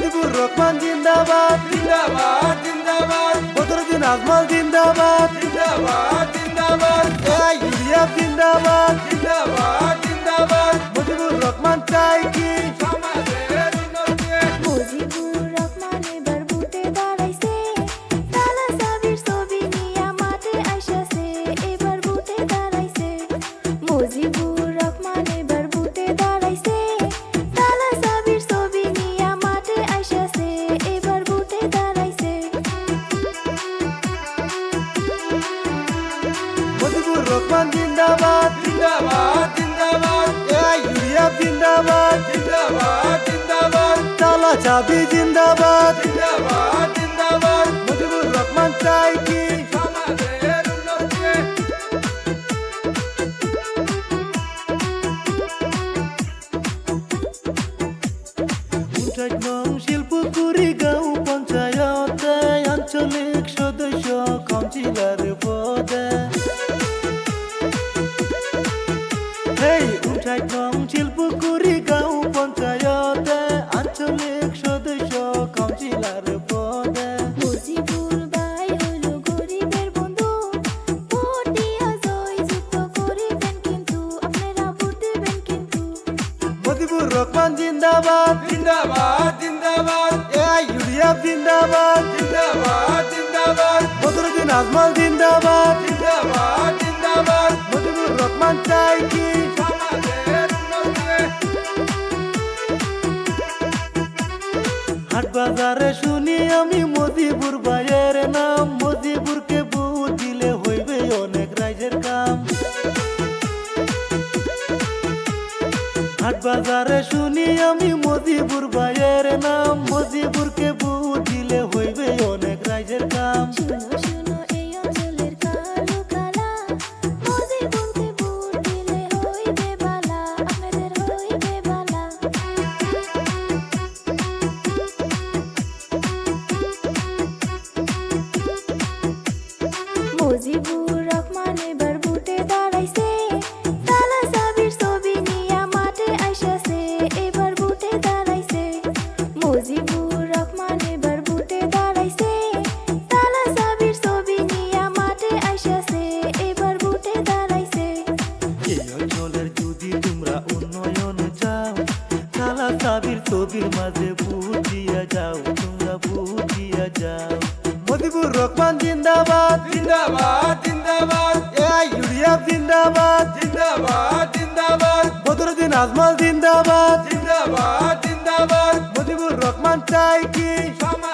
মজিবুর রহমান জিন্দাবাদ জিন্দাবাদ জিন্দাবাদ বদরুদ্দিন আজমল জিন্দাবাদ জিন্দাবাদ জিন্দাবাদ ইউরিয়া জিন্দাবাদ জিন্দাবাদ জিন্দাবাদ মজিবুর রহমান চাই কি সমাজের উন্নতি মুজিবুর রহমান এবার বুটে দাঁড়াইছে তালা সাবির ছবি নিয়া মাঠে আইসাছে এবার বুটে দাঁড়াইছে মুজিবুর রহমান এবার বুটে দাঁড়াইছে তালা সাবির ছবি নিয়া মাঠে আইসাছে এবার বুটে দাঁড়াইছে মজিবুর রহমান জিন্দাবাদ জিন্দাবাদ জিন্দাবাদ ইউরিয়া জিন্দাবাদ জিন্দাবাদ জিন্দাবাদ তালা চাবি জিন্দাবাদ জিন্দাবাদ জিন্দাবাদ মজিবুর রহমান চাই কি সমাজের উন্নতি উঠাই নং শিল্পপুরি গাঁও পঞ্চায়েতে আঞ্চলিক সদস্য কাউন্সিলর পদে উঠাই নং শিল্পপুরি গাঁও পঞ্চায়েতে আঞ্চলিক সদস্য কাউন্সিলর পদে মুজিবুর ভাই হইল গরিবের বন্ধু ভোট দিয়া জয়যুক্ত করিবেন কিন্তু আপনারা ভোট দিবেন কিন্তু মজিবুর রহমান জিন্দাবাদ জিন্দাবাদ জিন্দাবাদ ইউরিয়া জিন্দাবাদ জিন্দাবাদ জিন্দাবাদ বদরুদ্দিন আজমল জিন্দাবাদ জিন্দাবাদ জিন্দাবাদ মজিবুর রহমান চাই কি সমাজের উন্নতি হাট বাজারে শুনি আমি মজিবুর ভাইয়ের নাম মজিবুরকে ভোট দিলে হইবে অনেক রাইজের কাম হাট বাজারে শুনি আমি মজিবুর ভাইয়ের নাম মজিবুরকে ভোট দিলে হইবে অনেক রাইজের কাম শুনো শুনো এই অঞ্চলের কালো কালা মুজিবুরকে ভোট দিলে হইবে বালা আপনাদের হইবে বালা মুজিবুর রহমান এবার বুটে দাঁড়াইছে তালা সাবির ছবি নিয়া মাঠে আইসাছে এবার বুটে দাঁড়াইছে মুজিবুর রহমান এবার বুটে দাঁড়াইছে তালা সাবির ছবি নিয়া মাঠে আইসাছে এবার বুটে দাঁড়াইছে এই অঞ্চলের যদি তোমরা উন্নয়ন চাও তালা সাবির ছবির মাঝে ভোট দিয়া যাও তোমরা ভোট দিয়া যাও মজিবুর রহমান জিন্দাবাদ জিন্দাবাদ জিন্দাবাদ ইউরিয়া জিন্দাবাদ জিন্দাবাদ জিন্দাবাদ বদরুদ্দিন আজমল জিন্দাবাদ জিন্দাবাদ জিন্দাবাদ মজিবুর রহমান চাই কি সমাজ